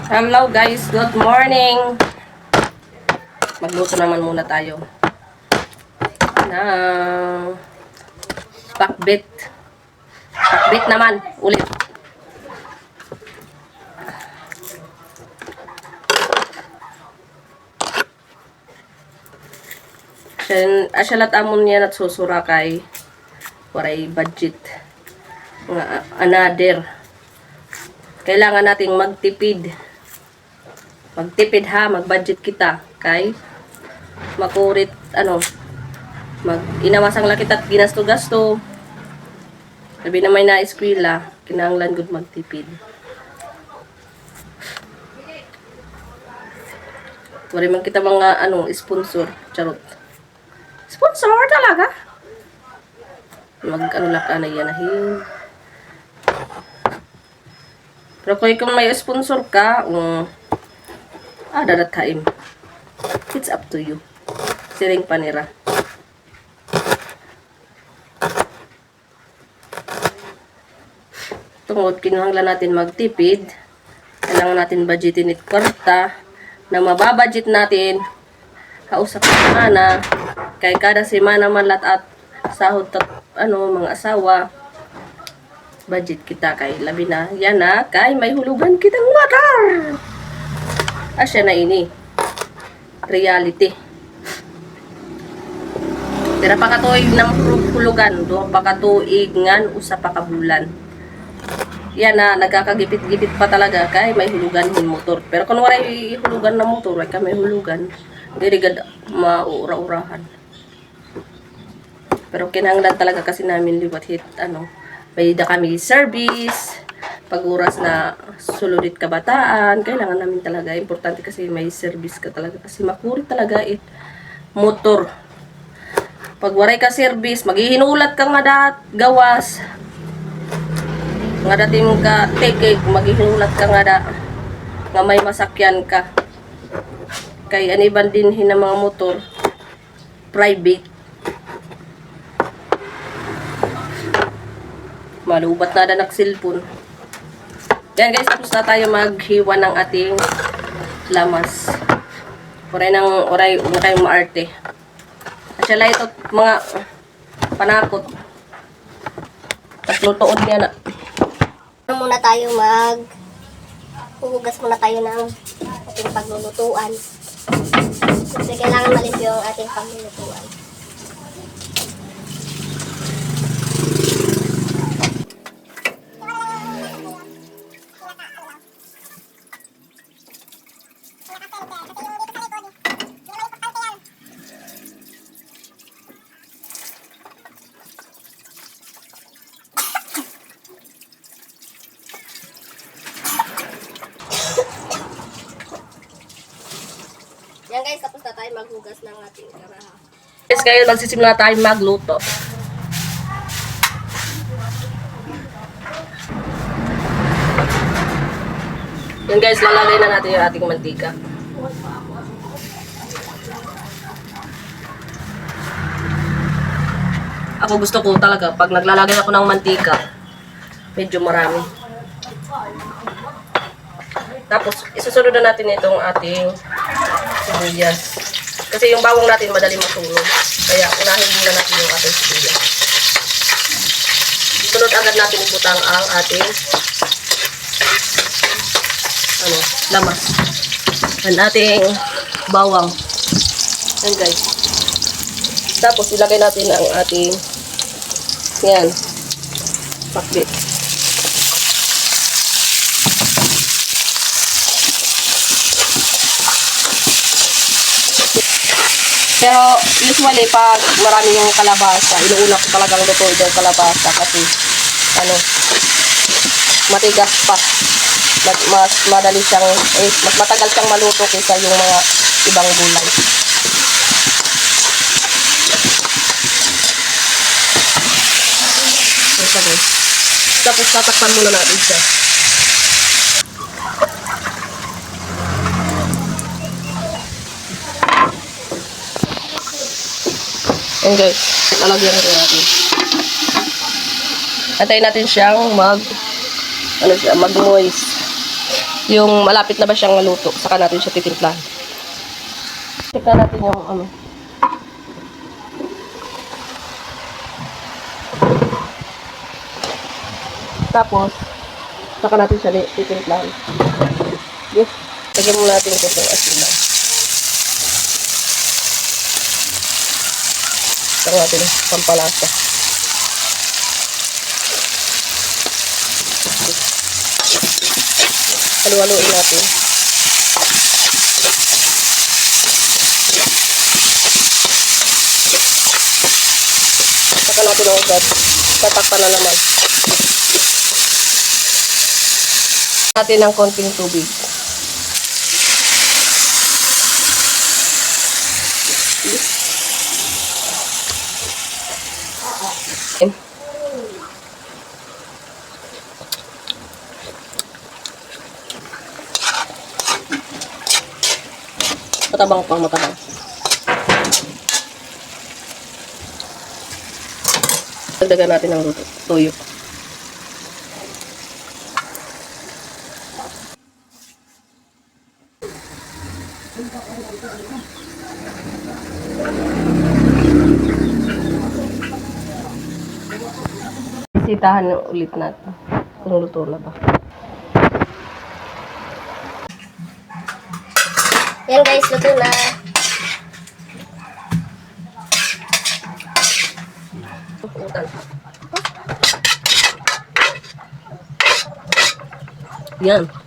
Hello guys, good morning. Magluto naman muna tayo ng pakbit. Pakbit naman, ulit. Asyalat amon yan at susurakay. Waray budget. Another. Kailangan nating magtipid. Magtipid ha, mag-budget kita. Kay makurit, inamasang lakit at ginasto-gasto. Sabi na may na-eskwela, kinahanglan gud magtipid. Wala man kita mga sponsor, charot. Sponsor talaga? Lang yan ahin. Pero kung may sponsor ka, that time. It's up to you. Siring panira. Tungod, kinahanglan natin magtipid. Kailangan natin budgetin it kwarta na mababudget natin hausap na kay kada semana man lat at sahod mga asawa budget kita kay labi na yan na kay may hulugan kitang motor. Asya na ini reality. Tira pa katuig ng hulugan, do pa katuig ngan usa pa ka bulan. Yan na, nagkakagipit-gipit pa talaga kay may hulugan yung motor. Pero kung wala hulugan na motor, ay may hulugan, hindi gad maura-urahan. Pero kinahanglan talaga kasi namin liwat hit, may da kami service, pag-uras na suludit kabataan, kailangan namin talaga. Importante kasi may service ka talaga kasi makurit talaga motor. Pag waray ka service, maghihinulat ka nga gawas. Nga dati mo ka take maghihinulat ka nga may masakyan ka. Kay aniban din ng mga motor private. Malubat na danak cellphone. Yan guys, tapos na tayo maghiwa ng ating lamas. Oray na kayong maarte. At sila ito mga panakot. Tatlong tuod niya na. Muna tayo huhugas muna tayo ng ating paglulutuan. Kasi kailangan malimpyo ang ating paglulutuan. Yan guys, tapos na tayo maghugas ng ating karaha. Guys, ngayon magsisimula tayo magluto. Yan guys, lalagay na natin yung ating mantika. Ako gusto ko talaga, pag naglalagay ako ng mantika, medyo marami. Tapos, isusunod na natin itong ating sibuyas. Kasi yung bawang natin madali masunog. Kaya, unahin muna natin yung ating sibuyas. Sunod agad natin ibutang ang ating lamas. Ang ating bawang. Yan guys. Tapos, ilagay natin ang ating pakbit. Pero usually pag marami yung kalabasa, inuuna ko talagang lutuin yung kalabasa kasi matigas pa. Mas madali siyang, mas matagal siyang maluto kaysa yung mga ibang gulay. Tapos tatakpan muna natin siya. And guys, lalagyan natin. Antayin natin siyang mag-moist. Yung malapit na ba siyang maluto, saka natin siya titimplahan. Check na natin yung Tapos, saka natin siya titimplahan. Yes. Lagyan muna natin ito sa asin lang. Saka natin pampalasa. Halu-haluin natin. Saka natin ang agad. Tatakpan na naman. Natin ng konting tubig. Matabang pang matabang. Dagdagan natin ng tuyo. Sitahan ulit natin kung luto na ba. Yan guys, luto na. Yan.